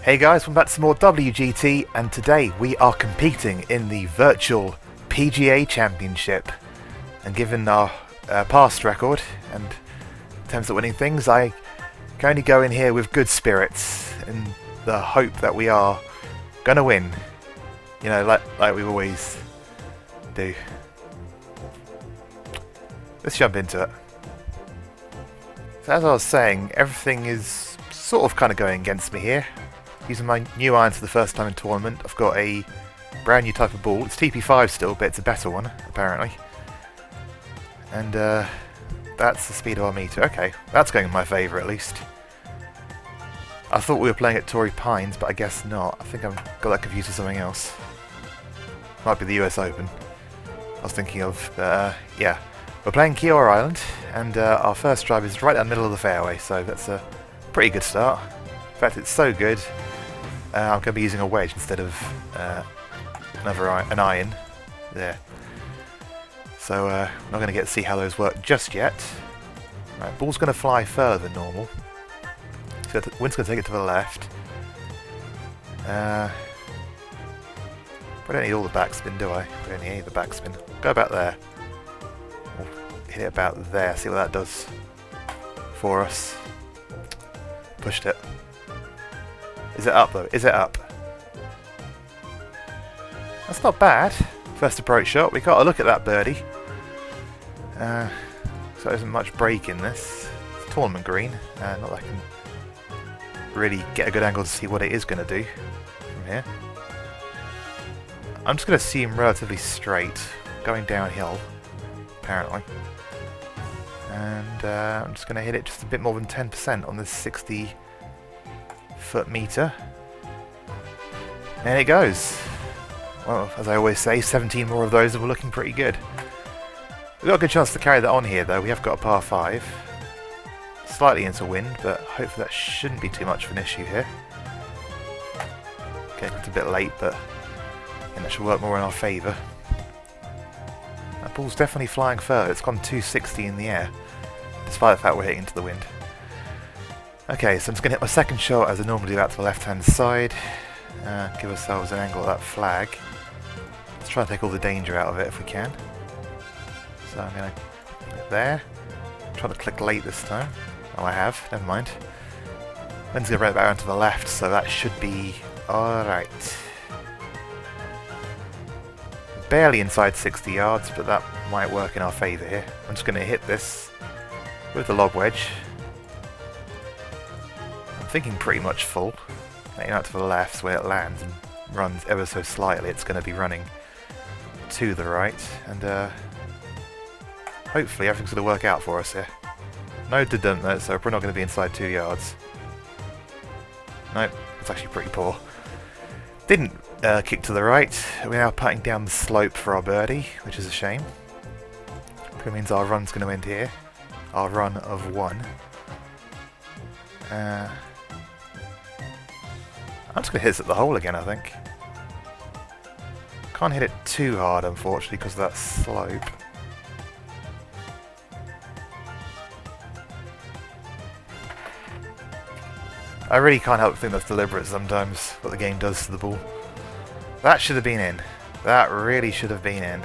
Hey guys, welcome back to some more WGT, and today we are competing in the Virtual PGA Championship. And given our past record and attempts at winning things, I can only go in here with good spirits in the hope that we are going to win. You know, like we always do. Let's jump into it. So as I was saying, everything is sort of kind of going against me here. Using my new irons for the first time in tournament, I've got a brand new type of ball. It's TP5 still, but it's a better one, apparently. And that's the speed of our meter. Okay, that's going in my favour at least. I thought we were playing at Torrey Pines, but I guess not. I think I've got that confused with something else. Might be the US Open. I was thinking of, yeah. We're playing Kiora Island, and our first drive is right down the middle of the fairway, so that's a pretty good start. In fact, it's so good, I'm going to be using a wedge instead of an iron there. So we're not going to get to see how those work just yet. Right, ball's going to fly further than normal. So the wind's going to take it to the left. I don't need all the backspin, do I? I don't need the backspin. Go about there. We'll hit it about there, see what that does for us. Pushed it. Is it up though? Is it up? That's not bad. First approach shot. We got to look at that birdie. So there isn't much break in this. It's a tournament green. Not that I can really get a good angle to see what it is going to do from here. I'm just going to assume relatively straight, going downhill, apparently. And I'm just going to hit it just a bit more than 10% on this 60 foot meter. And it goes. Well, as I always say, 17 more of those and we're looking pretty good. We've got a good chance to carry that on here though. We have got a par 5. Slightly into wind, but hopefully that shouldn't be too much of an issue here. Okay, it's a bit late, but that should work more in our favour. That ball's definitely flying further. It's gone 260 in the air, despite the fact we're hitting into the wind. Okay, so I'm just going to hit my second shot as I normally do out to the left-hand side. Give ourselves an angle at that flag. Let's try and take all the danger out of it if we can. So I'm going to hit it there. Try to click late this time. Oh, I have. Never mind. Wind's going to right back around to the left, so that should be alright. Barely inside 60 yards, but that might work in our favour here. I'm just going to hit this with the lob wedge. I'm thinking pretty much full. Aiming out to the left, so when it lands and runs ever so slightly, it's going to be running to the right, and hopefully everything's going to work out for us here. No, didn't though, so we're not going to be inside 2 yards. Nope, it's actually pretty poor. Didn't kick to the right. We're now putting down the slope for our birdie, which is a shame. That means our run's going to end here. Our run of 1. I'm just going to hit this at the hole again, I think. Can't hit it too hard, unfortunately, because of that slope. I really can't help but think that's deliberate sometimes, what the game does to the ball. That should have been in. That really should have been in.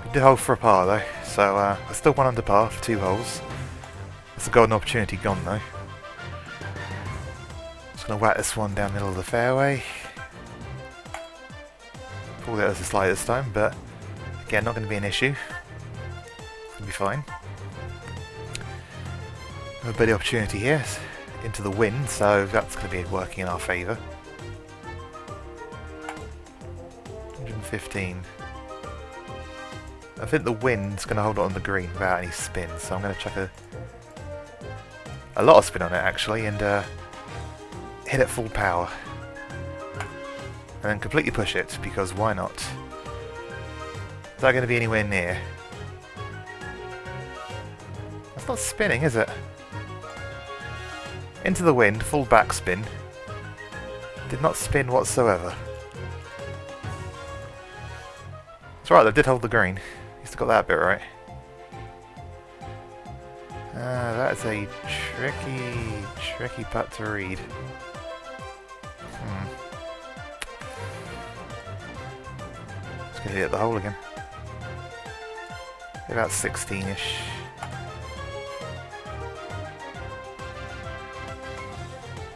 We did hold for a par though, so I still 1 under par for 2 holes. That's a golden opportunity gone though. Just going to whack this one down the middle of the fairway. Pulled it as a slide this time, but again, not going to be an issue. It's going to be fine. A bit of opportunity here into the wind, so that's going to be working in our favour. 115. I think the wind's going to hold it on the green without any spin, so I'm going to chuck a lot of spin on it actually, and hit it full power. And then completely push it, because why not? Is that going to be anywhere near? That's not spinning, is it? Into the wind, full backspin. Did not spin whatsoever. It's alright, they did hold the green. At least I got that bit right. That is a tricky putt to read. Just gonna hit the hole again. About 16-ish.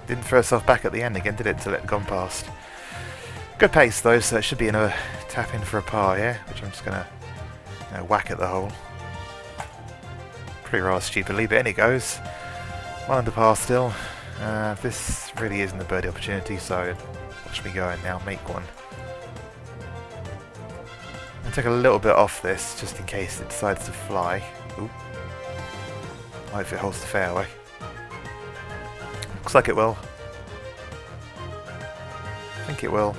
Didn't throw herself back at the end again, did it, until it had gone past. Good pace though, so it should be another tap in for a par here, which I'm just gonna whack at the hole. Pretty rather stupidly, but in it goes. One under par still. This really isn't a birdie opportunity, so watch me go in now, make one. I took a little bit off this, just in case it decides to fly. Ooh. I hope it holds the fairway. Looks like it will. I think it will.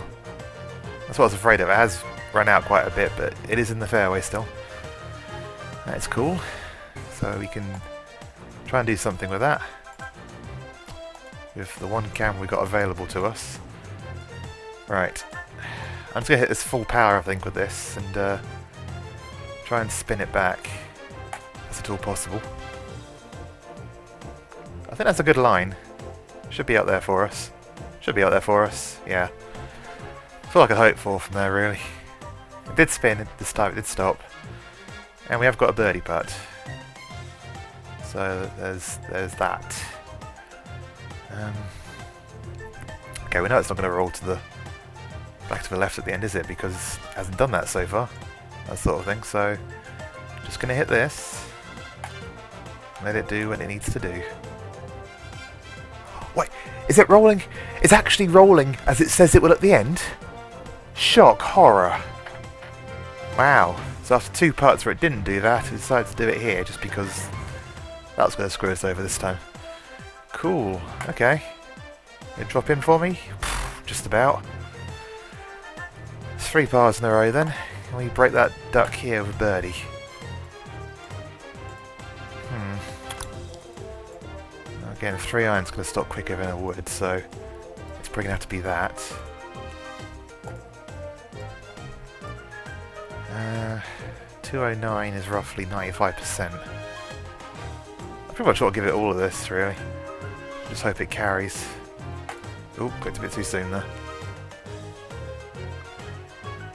That's what I was afraid of. It has run out quite a bit, but it is in the fairway still. That's cool. So we can try and do something with that. With the one camera we got available to us. Right. I'm just going to hit this full power, I think, with this, and try and spin it back, as at all possible. I think that's a good line. Should be out there for us. Should be out there for us, yeah. That's all I could hope for from there, really. It did spin this time, it did stop. And we have got a birdie putt. So there's that. Okay, we know it's not going to roll to the back to the left at the end, is it? Because it hasn't done that so far. That sort of thing. So just going to hit this. Let it do what it needs to do. Wait, is it rolling? It's actually rolling as it says it will at the end? Shock horror. Wow. So after two putts where it didn't do that, it decided to do it here just because that was going to screw us over this time. Cool. Okay. You drop in for me? Just about. 3 pars in a row then. Can we break that duck here with birdie? Again, 3 iron's going to stop quicker than it would, so it's probably going to have to be that. 209 is roughly 95%. I pretty much ought to give it all of this, really. Just hope it carries. Ooh, clicked a bit too soon there.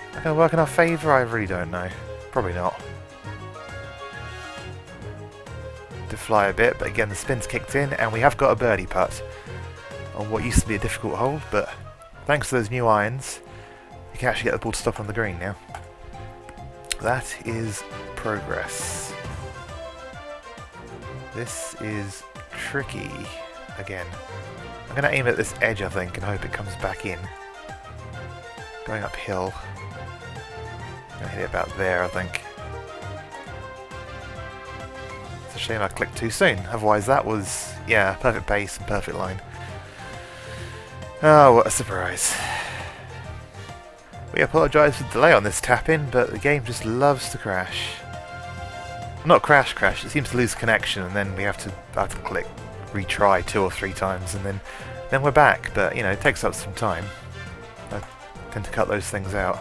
Is that going to work in our favour? I really don't know. Probably not. To fly a bit, but again the spin's kicked in and we have got a birdie putt on what used to be a difficult hole, but thanks to those new irons you can actually get the ball to stop on the green now. That is progress. This is tricky again. I'm going to aim at this edge, I think, and hope it comes back in. Going uphill. Going to hit it about there, I think. It's a shame I clicked too soon. Otherwise that was, yeah, perfect pace and perfect line. Oh, what a surprise. We apologise for the delay on this tap-in, but the game just loves to crash. Not crash, it seems to lose connection and then we have to click retry 2 or 3 times and then we're back, but you know, it takes up some time. I tend to cut those things out.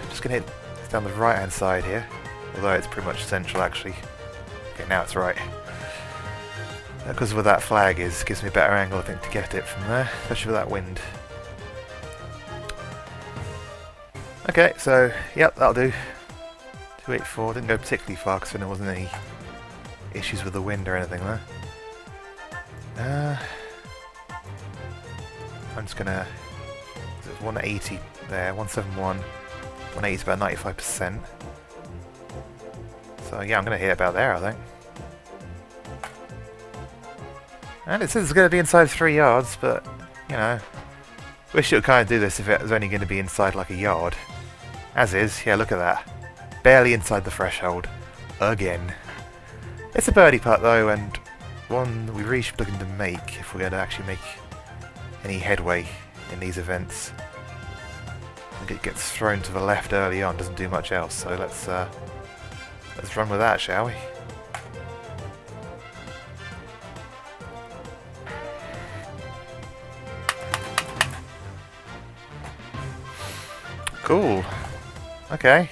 Just gonna hit down the right hand side here, although it's pretty much central actually. Okay, now it's right. Because of where that flag is, gives me a better angle I think to get it from there, especially with that wind. Okay, so yep, that'll do. 284, didn't go particularly far because there wasn't any issues with the wind or anything there. I'm just gonna, there's 180 there, 171, 180 is about 95%. So yeah, I'm gonna hit about there I think. And it says it's gonna be inside 3 yards, but you know, wish it would kind of do this if it was only going to be inside like a yard. As is, yeah, look at that. Barely inside the threshold. Again. It's a birdie putt though, and one that we really should be looking to make if we're going to actually make any headway in these events. I think it gets thrown to the left early on, doesn't do much else, so let's run with that, shall we? Cool. Okay.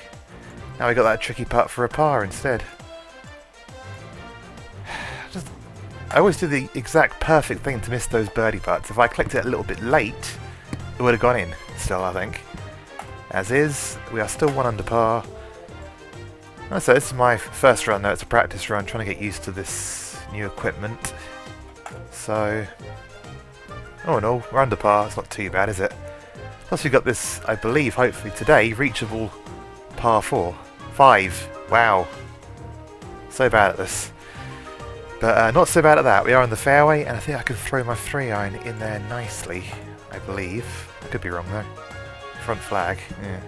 Now we got that tricky putt for a par instead. I always do the exact perfect thing to miss those birdie putts. If I clicked it a little bit late, it would have gone in still, I think. As is, we are still 1 under par. So this is my first run though, it's a practice run, trying to get used to this new equipment. So, oh no, we're under par, it's not too bad, is it? Plus we've got this, I believe, hopefully today, reachable par 4. 5, wow. So bad at this. But not so bad at that, we are in the fairway, and I think I can throw my 3-iron in there nicely, I believe. I could be wrong though. Front flag, yeah.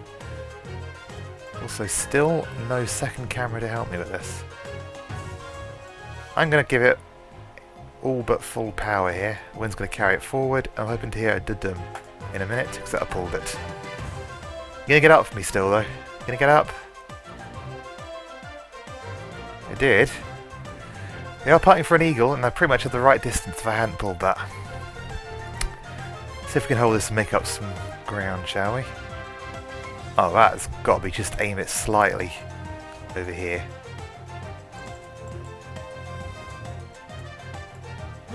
Also, still no second camera to help me with this. I'm going to give it all but full power here. Wind's going to carry it forward. I'm hoping to hear a dudum in a minute, because I pulled it. You're going to get up for me still, though? Going to get up? It did. They are putting for an eagle, and they're pretty much at the right distance if I hadn't pulled that. See if we can hold this and make up some ground, shall we? Oh, that's got to be just aim it slightly over here.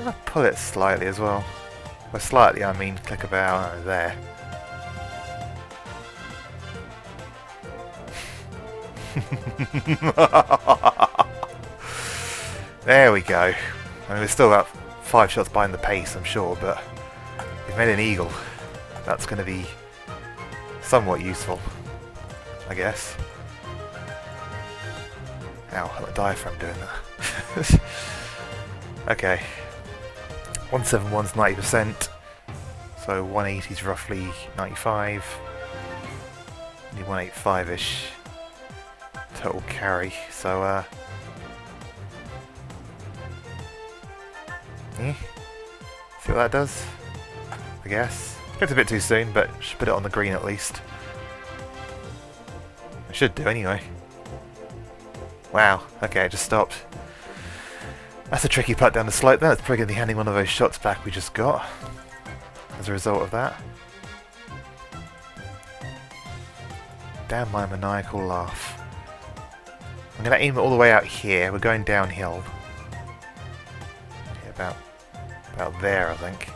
I'll pull it slightly as well. By slightly, I mean click about there. There we go. I mean, we're still about 5 shots behind the pace, I'm sure, but we've made an eagle. That's going to be somewhat useful, I guess. Ow, I'm a diaphragm doing that. Okay. 171's 90%, so 180's roughly 95. Need 185-ish total carry, so see what that does, I guess. It's a bit too soon, but should put it on the green at least. I should do anyway. Wow, okay, it just stopped. That's a tricky putt down the slope there. It's probably going to be handing one of those shots back we just got as a result of that. Damn my maniacal laugh. I'm going to aim it all the way out here. We're going downhill. Yeah, about there, I think.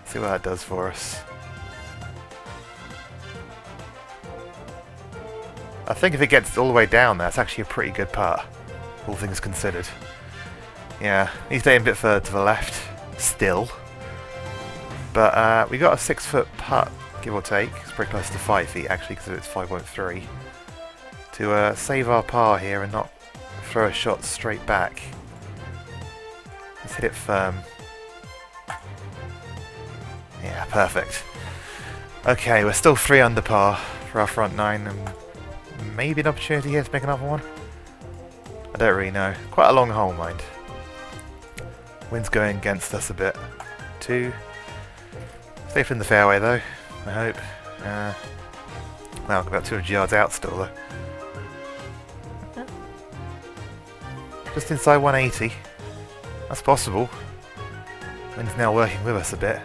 See what that does for us. I think if it gets all the way down there, it's actually a pretty good putt, all things considered. Yeah, needs to aim a bit further to the left, still. But we got a 6-foot putt, give or take. It's pretty close to 5 feet actually, because it's 5.3. To save our par here and not throw a shot straight back. Let's hit it firm. Yeah, perfect. Okay, we're still 3 under par for our front 9, and maybe an opportunity here to make another one? I don't really know. Quite a long hole, mind. Wind's going against us a bit. 2. Safe in the fairway, though, I hope. Well, about 200 yards out still, though. Just inside 180. That's possible. Wind's now working with us a bit.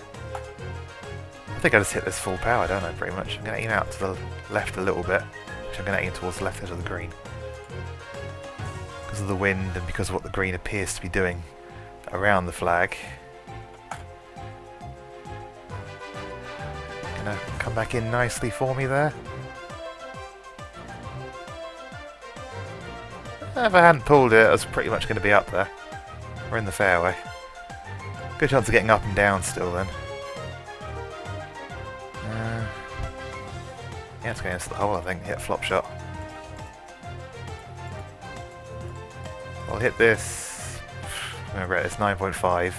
I think I just hit this full power, don't I, pretty much. I'm going to aim out to the left a little bit, which I'm going to aim towards the left edge of the green. Because of the wind and because of what the green appears to be doing around the flag. Going to come back in nicely for me there. If I hadn't pulled it, I was pretty much going to be up there. We're in the fairway. Good chance of getting up and down still then. Yeah, it's going into the hole, I think. Hit a flop shot. I'll hit this. Remember, it's 9.5.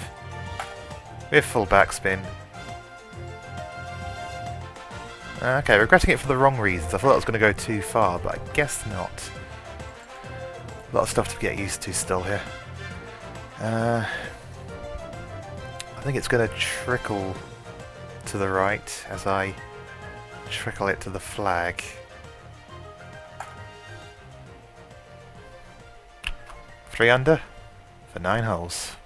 With full backspin. Okay, regretting it for the wrong reasons. I thought I was going to go too far, but I guess not. A lot of stuff to get used to still here. I think it's going to trickle to the right as I trickle it to the flag. 3 under for 9 holes.